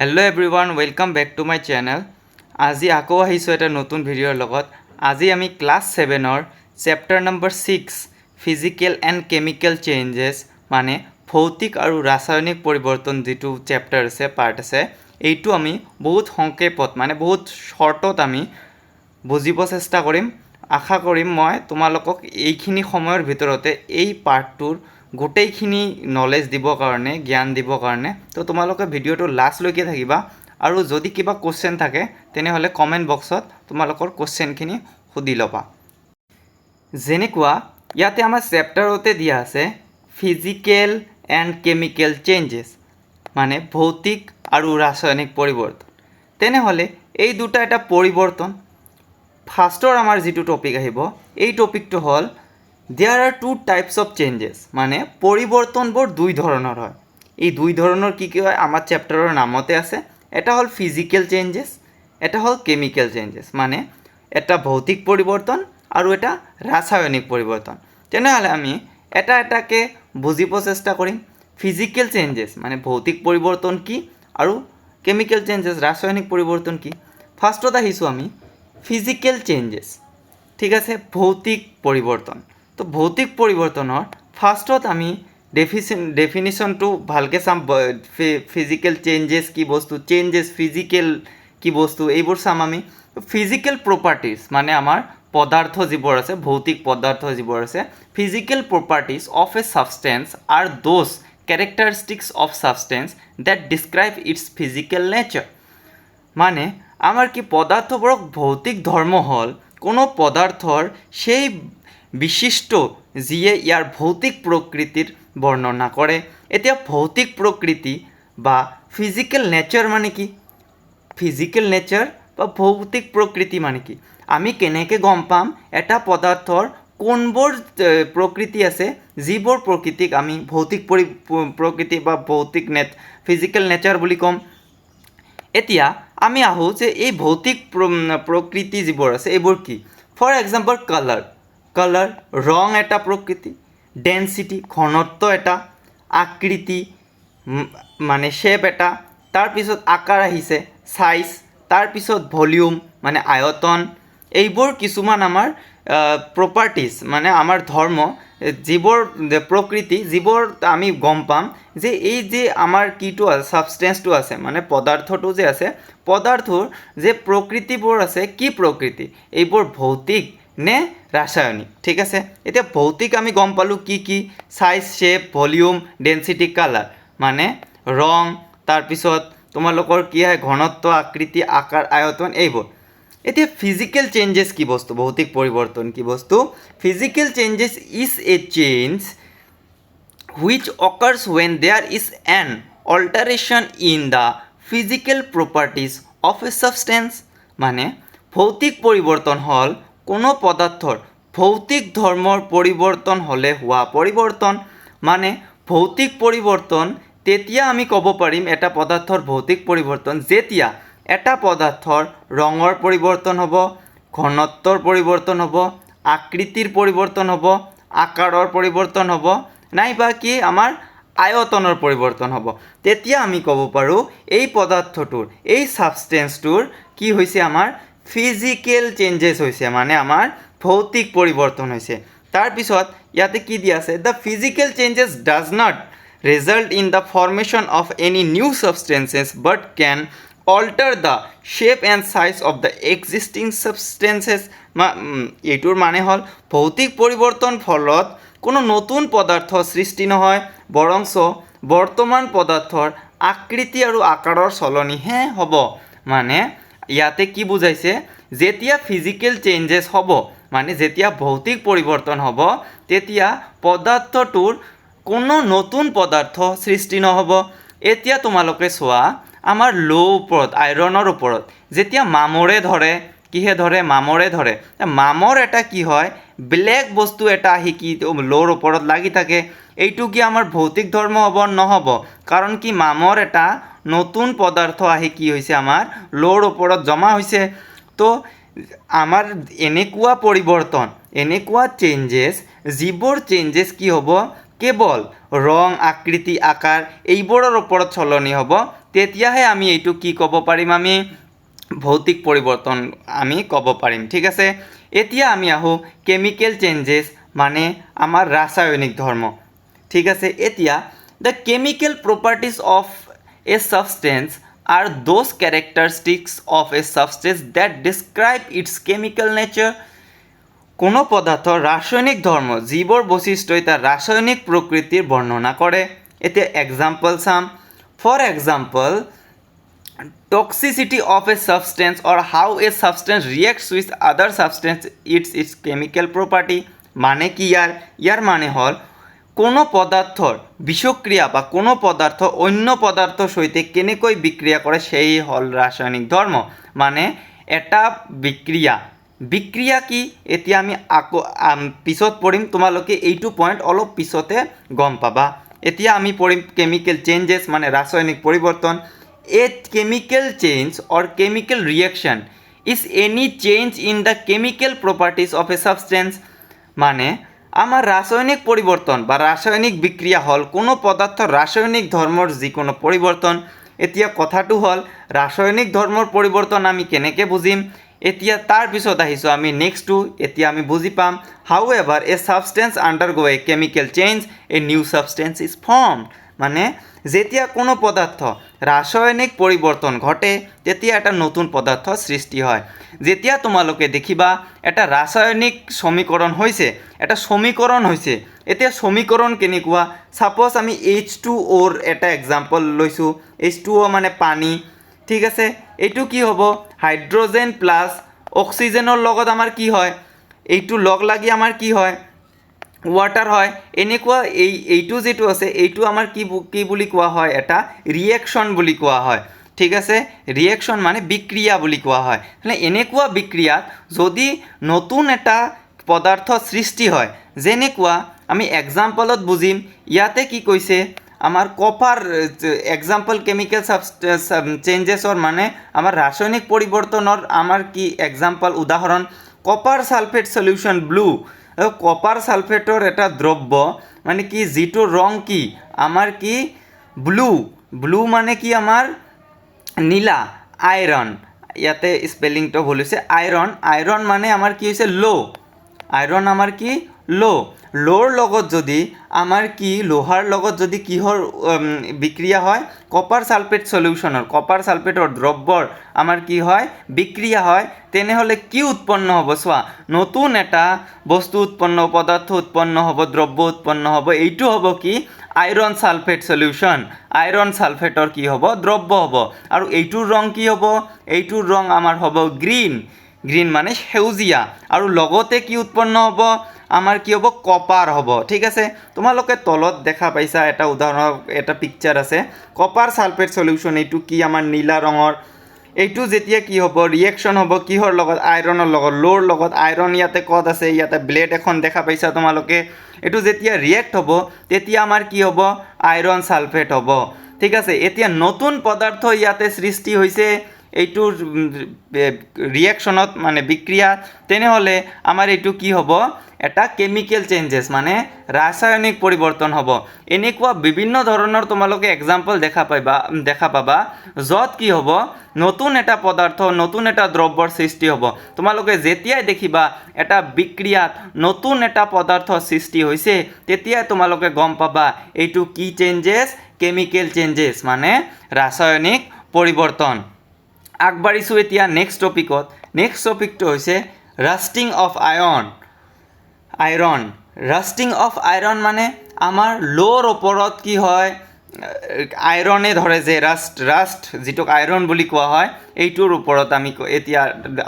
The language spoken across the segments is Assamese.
Hello' everyone welcome back to my channel. আজি আকৌ আহিছোঁ এটা নতুন ভিডিঅ'ৰ লগত। আজি আমি ক্লাছ 7ৰ chapter number 6 physical and chemical changes মানে ভৌতিক আৰু ৰাসায়নিক পৰিৱৰ্তন যিটো চেপ্টাৰ আছে পাৰ্ট আছে, এইটো আমি বহুত সংক্ষেপত মানে বহুত শ্বৰ্টত আমি বুজিব চেষ্টা কৰিম। আশা কৰিম মই তোমালোকক এইখিনি সময়ৰ ভিতৰতে এই পাৰ্টটোৰ গোটেইখিনি নলেজ দিবৰ কাৰণে জ্ঞান দিবৰ কাৰণে তো তোমালোকে ভিডিঅ'টো লাষ্টলৈকে থাকিবা আৰু যদি কিবা কোৱেশ্চন থাকে তেনেহ'লে কমেণ্ট বক্সত তোমালোকৰ কোৱেশ্চনখিনি সুধি ল'বা। যেনেকুৱা ইয়াতে আমাৰ চেপ্টাৰতে দিয়া আছে ফিজিকেল এণ্ড কেমিকেল চেঞ্জেছ মানে ভৌতিক আৰু ৰাসায়নিক পৰিৱৰ্তন। তেনেহ'লে এই দুটা এটা পৰিৱৰ্তন। ফাৰ্ষ্টৰ আমাৰ যিটো টপিক আহিব এই টপিকটো হ'ল there are two types of changes মানে পৰিৱৰ্তনবোৰ দুই ধৰণৰ হয়। এই দুই ধৰণৰ কি হয় আমাৰ চেপ্টাৰৰ নামতে আছে। এটা হ'ল ফিজিকেল চেঞ্জেছ, এটা হ'ল কেমিকেল চেঞ্জেছ মানে এটা ভৌতিক পৰিৱৰ্তন আৰু এটা ৰাসায়নিক পৰিৱৰ্তন। তেনেহ'লে আমি এটা এটাকৈ বুজিব চেষ্টা কৰিম। ফিজিকেল চেঞ্জেছ মানে ভৌতিক পৰিৱৰ্তন কি আৰু কেমিকেল চেঞ্জেছ ৰাসায়নিক পৰিৱৰ্তন কি। ফাৰ্ষ্টত আহিছোঁ আমি ফিজিকেল চেঞ্জেছ, ঠিক আছে, ভৌতিক পৰিৱৰ্তন। তো ভৌতিক পৰিৱৰ্তনৰ ফাৰ্ষ্টত আমি ডেফিনিশ্যনটো ভালকৈ চাম। ফিজিকেল চেঞ্জেছ কি বস্তু, চেঞ্জেছ ফিজিকেল কি বস্তু, এইবোৰ চাম আমি। ফিজিকেল প্ৰপাৰ্টিজ মানে আমাৰ পদাৰ্থ যিবোৰ আছে, ভৌতিক পদাৰ্থ যিবোৰ আছে, physical properties of a substance are those characteristics of substance that describe its physical nature. মানে আমাৰ কি পদাৰ্থবোৰক ভৌতিক ধৰ্ম হ'ল কোনো পদাৰ্থৰ সেই বিশিষ্ট যিয়ে ইয়াৰ ভৌতিক প্ৰকৃতিৰ বৰ্ণনা কৰে। এতিয়া ভৌতিক প্ৰকৃতি বা ফিজিকেল নেচাৰ মানে কি, ফিজিকেল নেচাৰ বা ভৌতিক প্ৰকৃতি মানে কি, আমি কেনেকৈ গম পাম এটা পদাৰ্থৰ কোনবোৰ প্ৰকৃতি আছে যিবোৰ প্ৰকৃতিক আমি ভৌতিক প্ৰকৃতি বা ভৌতিক ফিজিকেল নেচাৰ বুলি ক'ম। এতিয়া আমি আহোঁ যে এই ভৌতিক প্ৰকৃতি যিবোৰ আছে এইবোৰ কি। ফৰ এক্সাম্পল কালাৰ ৰং এটা প্ৰকৃতি, ডেনচিটি ঘনত্ব এটা, আকৃতি মানে শ্বেপ এটা, তাৰপিছত আকাৰ আহিছে চাইজ, তাৰপিছত ভলিউম মানে আয়তন। এইবোৰ কিছুমান আমাৰ প্ৰপাৰ্টিজ মানে আমাৰ ধৰ্ম, যিবোৰ প্ৰকৃতি যিবোৰ আমি গম পাম যে এই যে আমাৰ কিটো আছে ছাবষ্টেন্সটো আছে মানে পদাৰ্থটো যে আছে, পদাৰ্থৰ যে প্ৰকৃতিবোৰ আছে কি প্ৰকৃতি, এইবোৰ ভৌতিক নে ৰাসায়নিক, ঠিক আছে। এতিয়া ভৌতিক আমি গম পালোঁ কি কি, size, shape, volume, density, colour মানে ৰং, তাৰপিছত তোমালোকৰ কি হয় ঘনত্ব, আকৃতি, আকাৰ, আয়তন এইবোৰ। এতিয়া ফিজিকেল চেঞ্জেছ কি বস্তু, ভৌতিক পৰিৱৰ্তন কি বস্তু। Physical changes is a change which occurs when there is an alteration in the physical properties of a substance মানে ভৌতিক পৰিৱৰ্তন হ'ল কোনো পদাৰ্থৰ ভৌতিক ধৰ্মৰ পৰিৱৰ্তন হ'লে হোৱা পৰিৱৰ্তন। মানে ভৌতিক পৰিৱৰ্তন তেতিয়া আমি ক'ব পাৰিম এটা পদাৰ্থৰ ভৌতিক পৰিৱৰ্তন যেতিয়া এটা পদাৰ্থৰ ৰঙৰ পৰিৱৰ্তন হ'ব, ঘনত্বৰ পৰিৱৰ্তন হ'ব, আকৃতিৰ পৰিৱৰ্তন হ'ব, আকাৰৰ পৰিৱৰ্তন হ'ব, নাইবা কি আমাৰ আয়তনৰ পৰিৱৰ্তন হ'ব। তেতিয়া আমি ক'ব পাৰোঁ এই পদাৰ্থটোৰ এই ছাবষ্টেন্সটোৰ কি হৈছে আমাৰ ফিজিকেল চেঞ্জেছ হৈছে মানে আমাৰ ভৌতিক পৰিৱৰ্তন হৈছে। তাৰপিছত ইয়াতে কি দিয়া আছে, the physical changes does not result in the formation of any new substances but can alter the shape and size of the existing substances এইটোৰ মানে হ'ল ভৌতিক পৰিৱৰ্তন ফলত কোনো নতুন পদাৰ্থ সৃষ্টি নহয়, বৰঞ্চ বৰ্তমান পদাৰ্থৰ আকৃতি আৰু আকাৰৰ সলনিহে হ'ব। মানে ইয়াতে কি বুজাইছে, যেতিয়া ফিজিকেল চেঞ্জেছ হ'ব মানে যেতিয়া ভৌতিক পৰিৱৰ্তন হ'ব তেতিয়া পদাৰ্থটোৰ কোনো নতুন পদাৰ্থ সৃষ্টি নহ'ব। এতিয়া তোমালোকে চোৱা আমাৰ ল' ওপৰত আইৰণৰ ওপৰত যেতিয়া মামৰে ধৰে, কিহে ধৰে, মামৰে ধৰে, মামৰ এটা কি হয় ব্লেক বস্তু এটা আহি কি ল'ৰ ওপৰত লাগি থাকে, এইটো কি আমাৰ ভৌতিক ধৰ্ম হ'ব, নহ'ব। কাৰণ কি মামৰ এটা নতুন পদাৰ্থ আহি কি হৈছে আমাৰ ল'ৰ ওপৰত জমা হৈছে। তো আমাৰ এনেকুৱা পৰিৱৰ্তন, এনেকুৱা চেঞ্জেছ, যিবোৰ চেঞ্জেছ কি হ'ব কেৱল ৰং আকৃতি আকাৰ এইবোৰৰ ওপৰত সলনি হ'ব তেতিয়াহে আমি এইটো কি ক'ব পাৰিম আমি ভৌতিক পৰিৱৰ্তন আমি ক'ব পাৰিম ঠিক আছে এতিয়া আমি আহোঁ কেমিকেল চেঞ্জেছ মানে আমাৰ ৰাসায়নিক ধৰ্ম ঠিক আছে এতিয়া the chemical properties of a substance are those characteristics of a substance that describe its chemical nature কোনো পদাৰ্থৰ ৰাসায়নিক ধৰ্ম যিবোৰ বৈশিষ্ট্যই তাৰ ৰাসায়নিক প্ৰকৃতিৰ বৰ্ণনা কৰে এতিয়া এক্সাম্পল চাম for example toxicity of a substance or how a substance reacts with other substance its chemical property মানে কি ইয়াৰ মানে হ'ল কোনো পদাৰ্থৰ বিষক্ৰিয়া বা কোনো পদাৰ্থ অন্য পদাৰ্থৰ সৈতে কেনেকৈ বিক্ৰিয়া কৰে সেই হ'ল ৰাসায়নিক ধৰ্ম মানে এটা বিক্ৰিয়া কি এতিয়া আমি পিছত পঢ়িম তোমালোকে এইটো পইণ্ট অলপ পিছতে গম পাবা এতিয়া আমি পঢ়িম কেমিকেল চেঞ্জেছ মানে ৰাসায়নিক পৰিৱৰ্তন A chemical change or chemical reaction is any change in the chemical properties of a substance মানে আমাৰ ৰাসায়নিক পৰিৱৰ্তন বা ৰাসায়নিক বিক্ৰিয়া হ'ল কোনো পদাৰ্থৰ ৰাসায়নিক ধৰ্মৰ যিকোনো পৰিৱৰ্তন এতিয়া কথাটো হ'ল ৰাসায়নিক ধৰ্মৰ পৰিৱৰ্তন আমি কেনেকৈ বুজিম এতিয়া তাৰ পিছত আহিছোঁ আমি নেক্সটটো এতিয়া আমি বুজি পাম however a substance undergo a chemical change a new substance is formed মানে যেতিয়া কোনো পদাৰ্থ ৰাসায়নিক পৰিৱৰ্তন ঘটে তেতিয়া এটা নতুন পদাৰ্থ সৃষ্টি হয় যেতিয়া তোমালোকে দেখিবা এটা ৰাসায়নিক সমীকৰণ হৈছে এতিয়া সমীকৰণ কেনেকুৱা সাপোজ আমি H2O ৰ এটা এক্সাম্পল লৈছোঁ H2O মানে পানী ঠিক আছে এইটো কি হ'ব হাইড্ৰজেন প্লাছ অক্সিজেনৰ লগত আমাৰ কি হয় এইটো লগ লাগি আমাৰ কি হয় ওয়াটাৰ হয় এনেকুৱা এইটো যেটো আছে এইটো আমাৰ কি বুলি কোৱা হয় এটা ৰিয়েকশন বুলি কোৱা হয় ঠিক আছে ৰিয়েকশন মানে বিক্ৰিয়া বুলি কোৱা হয় মানে এনেকুৱা বিক্ৰিয়াত যদি নতুন এটা পদাৰ্থ সৃষ্টি হয় যেনেকুৱা আমি এক্সাম্পলত বুজিম ইয়াতে কি কৈছে আমাৰ কপাৰ এক্সাম্পল কেমিকেল চেঞ্জেছৰ মানে আমাৰ ৰাসায়নিক পৰিৱৰ্তনৰ আমাৰ কি এক্সাম্পল উদাহৰণ copper sulphate solution blue copper সালফেটৰ এটা দ্ৰব্য মানে কি যিটো ৰং কি আমাৰ কি ব্লু মানে কি আমাৰ নীলা আইৰন ইয়াতে স্পেলিংটো ভুল হৈছে আইৰন মানে আমাৰ কি হৈছে আইৰন আমাৰ কি লোৰ লগত যদি আমাৰ কি লোহাৰ লগত যদি কিহৰ বিক্ৰিয়া হয় কপাৰ সালফেট সলিউশনৰ কপাৰ সালফেটৰ দ্ৰব্যৰ আমাৰ কি হয় বিক্ৰিয়া হয় তেনেহলে কি উৎপন্ন হ'ব চোৱা নতুন এটা বস্তু উৎপন্ন পদাৰ্থ উৎপন্ন হ'ব দ্ৰব্য উৎপন্ন হ'ব এইটো হ'ব কি আইৰন সালফেট সলিউশন আইৰন সালফেটৰ কি হ'ব দ্ৰব্য হ'ব আৰু এইটোৰ ৰং কি হ'ব এইটোৰ ৰং আমাৰ হ'ব গ্ৰীন মানে সেউজীয়া আৰু লগতে কি উৎপন্ন হ'ব আমাৰ কি হ'ব কপাৰ হ'ব ঠিক আছে তোমালোকে তলত দেখা পাইছা এটা উদাহৰণ এটা পিকচাৰ আছে কপাৰ সালফেট সলিউশন এইটো কি আমাৰ নীলা ৰঙৰ এইটো যেতিয়া কি হ'ব ৰিয়েকশন হ'ব কিহৰ লগত আইৰণৰ লগত লোৰ লগত আইৰন ইয়াতে কত আছে ইয়াতে ব্লেড এখন দেখা পাইছা তোমালোকে এইটো যেতিয়া ৰিয়েক্ট হ'ব তেতিয়া আমাৰ কি হ'ব আইৰন সালফেট হ'ব ঠিক আছে এতিয়া নতুন পদাৰ্থ ইয়াতে সৃষ্টি হৈছে এইটো ৰিয়েকশনত মানে বিক্ৰিয়া তেনেহলে আমাৰ এইটো কি হ'ব এটা কেমিকেল চেঞ্জেছ মানে ৰাসায়নিক পৰিৱৰ্তন হ'ব এনেকুৱা বিভিন্ন ধৰণৰ তোমালোকে এক্সাম্পল দেখা পাবা যত কি হ'ব নতুন এটা পদাৰ্থ নতুন এটা দ্ৰব্যৰ সৃষ্টি হ'ব তোমালোকে যেতিয়াই দেখিবা এটা বিক্ৰিয়াত নতুন এটা পদাৰ্থ সৃষ্টি হৈছে তেতিয়া তোমালোকে গম পাবা এইটো কি চেঞ্জেছ কেমিকেল চেঞ্জেছ মানে ৰাসায়নিক পৰিৱৰ্তন আগবাঢ়িছোঁ এতিয়া নেক্সট টপিকটো হৈছে ৰাষ্টিং অফ আইৰন মানে আমাৰ লোৰ ওপৰত কি হয় আইৰনে ধৰে যে ৰাষ্ট যিটোক আইৰন বুলি কোৱা হয় এইটোৰ ওপৰত আমি এতিয়া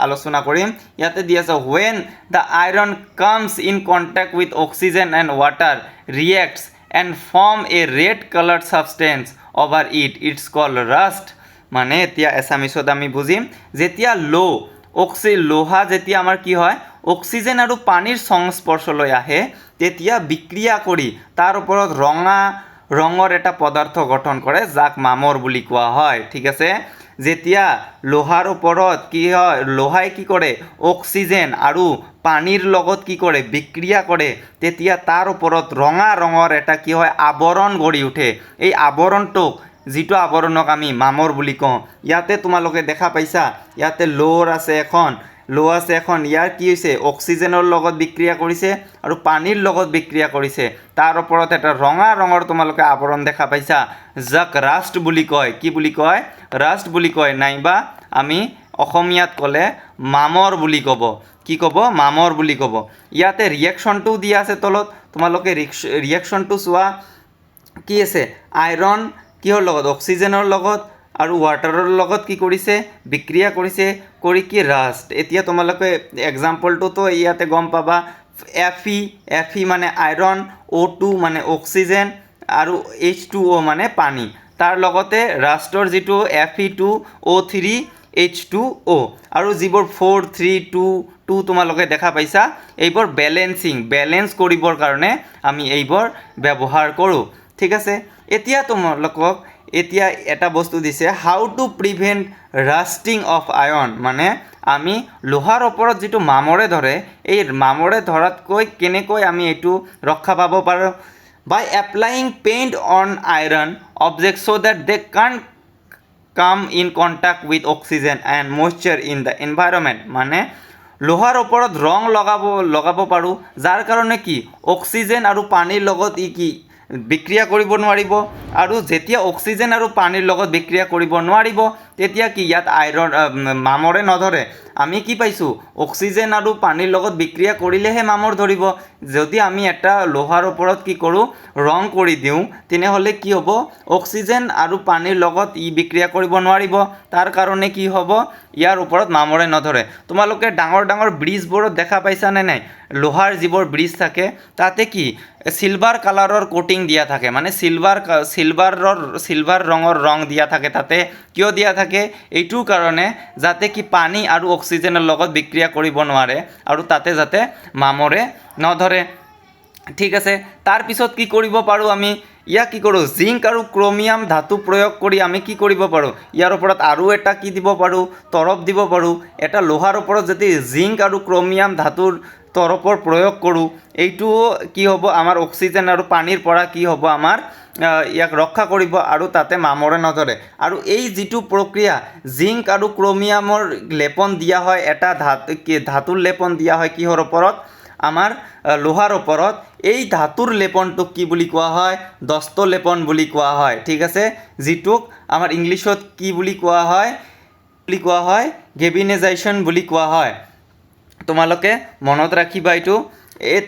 আলোচনা কৰিম ইয়াতে দি আছে when the iron comes in contact with oxygen and water reacts and form a red colored substance over it's called rust মানে এতিয়া এছামিছত আমি বুজিম যেতিয়া লোহা যেতিয়া আমাৰ কি হয় অক্সিজেন আৰু পানীৰ সংস্পৰ্শলৈ আহে তেতিয়া বিক্ৰিয়া কৰি তাৰ ওপৰত ৰঙৰ এটা পদাৰ্থ গঠন কৰে যাক মামৰ বুলি কোৱা হয় ঠিক আছে যেতিয়া লোহাৰ ওপৰত কি হয় লোহাই কি কৰে অক্সিজেন আৰু পানীৰ লগত কি কৰে বিক্ৰিয়া কৰে তেতিয়া তাৰ ওপৰত ৰঙা ৰঙৰ এটা কি হয় আৱৰণ গঢ়ি উঠে এই আৱৰণটোক যিটো আৱৰণক আমি মামৰ বুলি কওঁ ইয়াতে তোমালোকে দেখা পাইছা ইয়াতে লোৰ আছে এখন ইয়াৰ কি হৈছে অক্সিজেনৰ লগত বিক্ৰিয়া কৰিছে আৰু পানীৰ লগত বিক্ৰিয়া কৰিছে তাৰ ওপৰত এটা ৰঙা ৰঙৰ তোমালোকে আৱৰণ দেখা পাইছা যাক ৰাষ্ট বুলি কয় কি বুলি কয় ৰাষ্ট বুলি কয় নাইবা আমি অসমীয়াত ক'লে মামৰ বুলি ক'ব কি ক'ব মামৰ বুলি ক'ব ইয়াতে ৰিয়েকশ্যনটো দিয়া আছে তলত তোমালোকে ৰিয়েকশ্যনটো চোৱা কি আছে আইৰণ কিহৰ লগত অক্সিজেনৰ লগত আৰু ৱাটাৰৰ লগত কি কৰিছে বিক্ৰিয়া কৰিছে কৰি কি ৰাষ্ট এতিয়া তোমালোকে এক্সাম্পলটোতো ইয়াতে গম পাবা Fe মানে আইৰণ O2 মানে অক্সিজেন আৰু H2O মানে পানী তাৰ লগতে ৰাষ্টৰ যিটো Fe2O3 H2O আৰু যিবোৰ 4 3 2 2 তোমালোকে দেখা পাইছা এইবোৰ বেলেন্স কৰিবৰ কাৰণে আমি এইবোৰ ব্যৱহাৰ কৰোঁ ঠিক আছে এতিয়া তোমালোকক এতিয়া এটা বস্তু দিছে how to prevent rusting of iron মানে আমি লোহাৰ ওপৰত যিটো মামৰে ধৰে এই মামৰে ধৰাতকৈ কেনেকৈ আমি এইটো ৰক্ষা পাব পাৰোঁ by applying paint on iron object so' that they can't come in contact with oxygen and moisture in the environment মানে লোহাৰ ওপৰত ৰং লগাব পাৰোঁ যাৰ কাৰণে কি অক্সিজেন আৰু পানীৰ লগত কি বিক্ৰিয়া কৰিব নোৱাৰিব আৰু যেতিয়া অক্সিজেন আৰু পানীৰ লগত বিক্ৰিয়া কৰিব নোৱাৰিব তেতিয়া কি ইয়াত আইৰণ মামৰে নধৰে আমি কি পাইছোঁ অক্সিজেন আৰু পানীৰ লগত বিক্ৰিয়া কৰিলেহে মামৰ ধৰিব যদি আমি এটা লোহাৰ ওপৰত কি কৰোঁ ৰং কৰি দিওঁ তেনেহ'লে কি হ'ব অক্সিজেন আৰু পানীৰ লগত বিক্ৰিয়া কৰিব নোৱাৰিব তাৰ কাৰণে কি হ'ব ইয়াৰ ওপৰত মামৰে নধৰে তোমালোকে ডাঙৰ ব্ৰিজবোৰত দেখা পাইছানে নাই লোহাৰ যিবোৰ ব্ৰিজ থাকে তাতে কি সিলভাৰ কালাৰৰ কোটিং দিয়া থাকে মানে সিলভাৰ ৰঙৰ ৰং দিয়া থাকে তাতে কিয় দিয়া থাকে এইটোৰ কাৰণে যাতে কি পানী আৰু অক্সিজেনৰ লগত বিক্ৰিয়া কৰিব নোৱাৰে আৰু তাতে যাতে মামৰে নধৰে ঠিক আছে তাৰপিছত কি কৰিব পাৰোঁ আমি ইয়াক কি কৰোঁ জিংক আৰু ক্ৰমিয়াম ধাতু প্ৰয়োগ কৰি আমি কি কৰিব পাৰোঁ ইয়াৰ ওপৰত আৰু এটা কি দিব পাৰোঁ তৰপ দিব পাৰোঁ এটা লোহাৰ ওপৰত যদি জিংক আৰু ক্ৰমিয়াম ধাতুৰ তৰপৰ প্ৰয়োগ কৰোঁ এইটো কি হ'ব আমাৰ অক্সিজেন আৰু পানীৰ পৰা কি হ'ব আমাৰ ইয়াক ৰক্ষা কৰিব আৰু তাতে মামৰে নধৰে আৰু এই যিটো প্ৰক্ৰিয়া জিংক আৰু ক্ৰমিয়ামৰ লেপন দিয়া হয় এটা ধাতুৰ লেপন দিয়া হয় কিহৰ ওপৰত আমাৰ লোহাৰ ওপৰত এই ধাতুৰ লেপনটোক কি বুলি কোৱা হয় দস্ত লেপন বুলি কোৱা হয় ঠিক আছে যিটোক আমাৰ ইংলিছত কি বুলি কোৱা হয় গেবিনাইজেশ্যন বুলি কোৱা হয় তোমালোকে মনত ৰাখিবা এইটো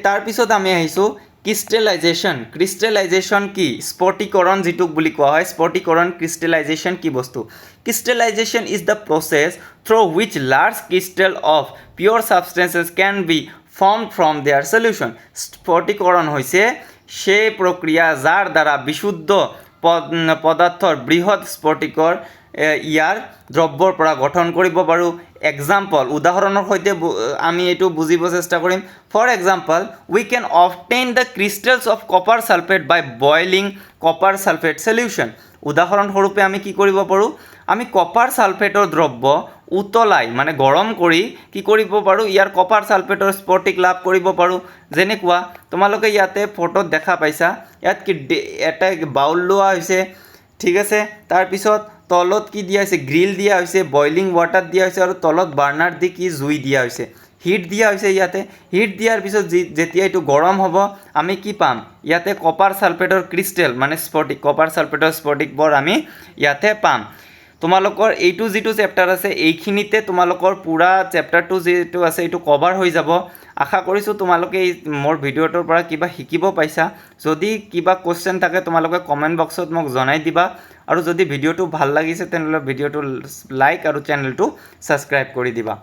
তাৰপিছত আমি আহিছোঁ ক্ৰিষ্টেলাইজেশ্যন কি স্ফটিকৰণ যিটোক বুলি কোৱা হয় স্ফটিকৰণ ক্ৰিষ্টেলাইজেশ্যন কি বস্তু crystallisation is the process through which large crystal of pure substances can be formed from their solution স্ফটিকৰণ হৈছে সেই প্ৰক্ৰিয়া যাৰ দ্বাৰা বিশুদ্ধ পদাৰ্থৰ বৃহৎ স্ফটিকৰ ইয়াৰ দ্ৰব্যৰ পৰা গঠন কৰিব পাৰোঁ এক্সাম্পল উদাহৰণৰ সৈতে আমি এইটো বুজিব চেষ্টা কৰিম for example we can obtain the crystals of copper sulphate by boiling copper sulphate solution উদাহৰণস্বৰূপে আমি কি কৰিব পাৰোঁ আমি কপাৰ ছালফেটৰ দ্ৰব্য উতলাই মানে গৰম কৰি কি কৰিব পাৰোঁ ইয়াৰ কপাৰ ছালফেটৰ স্ফটিক লাভ কৰিব পাৰোঁ যেনেকুৱা তোমালোকে ইয়াতে ফটোত দেখা পাইছা ইয়াত কি এটা বাউল লোৱা হৈছে ঠিক আছে তাৰপিছত তলত কি দিয়া হৈছে গ্ৰিল দিয়া হৈছে বইলিং ৱাটাৰ দিয়া হৈছে আৰু তলত বাৰ্ণাৰ দি কি জুই দিয়া হৈছে হিট দিয়া হৈছে ইয়াতে হিট দিয়াৰ পিছত যেতিয়া এইটো গৰম হ'ব আমি কি পাম ইয়াতে কপাৰ ছালফেটৰ ক্ৰিষ্টেল মানে স্ফটিক কপাৰ ছালফেটৰ স্ফটিকবোৰ আমি ইয়াতে পাম তোমালোকৰ এইটো যিটো চেপ্টাৰ আছে এইখিনিতে তোমালোকৰ পুৰা চেপ্টাৰটো যিটো আছে এইটো কভাৰ হৈ যাব আশা কৰিছোঁ তোমালোকে এই মোৰ ভিডিঅ'টোৰ পৰা কিবা শিকিব পাইছা যদি কিবা কোৱেশ্চন থাকে তোমালোকে কমেণ্ট বক্সত মোক জনাই দিবা আৰু যদি ভিডিঅ'টো ভাল লাগিছে তেনেহ'লে ভিডিঅ'টো লাইক আৰু চেনেলটো ছাবস্ক্ৰাইব কৰি দিবা